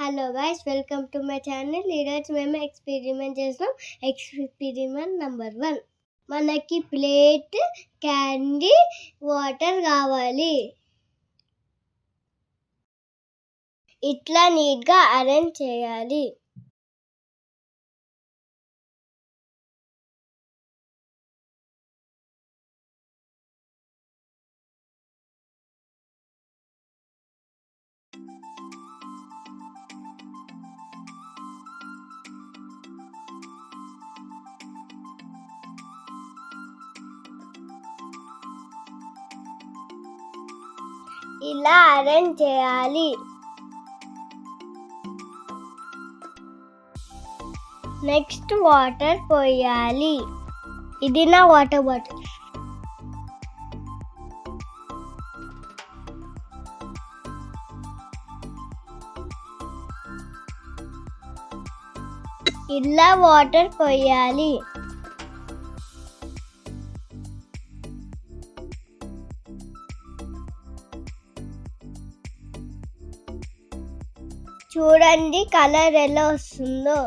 Hello guys, welcome to my channel. ఈరోజు మేము experiment చేస్తాం. Experiment number 1. మనకి ప్లేట్, క్యాండీ, వాటర్ కావాలి. ఇట్లా నీట్గా అరేంజ్ చేయాలి. ఇలా అరేంజ్ చేయాలి. నెక్స్ట్ వాటర్ పోయాలి. ఇది నా వాటర్ బాటిల్. ఇలా వాటర్ పోయాలి. చూడండి కలర్ ఎలా వస్తుందో.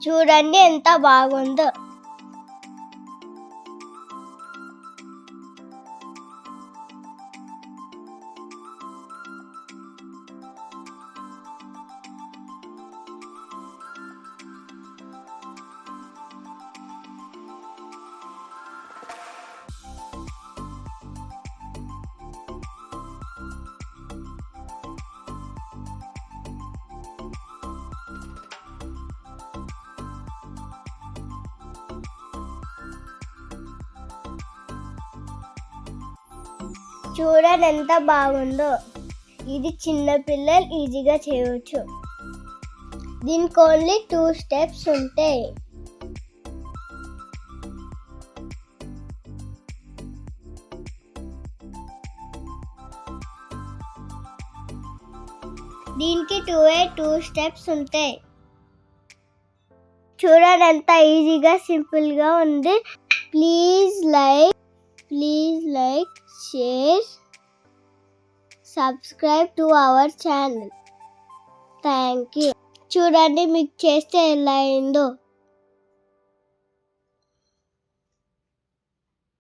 చూడండి ఎంత బాగుందో. చూడండి ఎంత బాగుందో. ఇది చిన్న పిల్లలు ఈజీగా చేయవచ్చు. దీనికి ఓన్లీ 2 స్టెప్స్ ఉంటాయి. దీనికి 2 స్టెప్స్ ఉంటాయి. చూడండి ఎంత ఈజీగా సింపుల్గా ఉంది. Please like, share, subscribe to our channel. Thank you. చూడండి మీకు చేస్తే ఎలా అయిందో.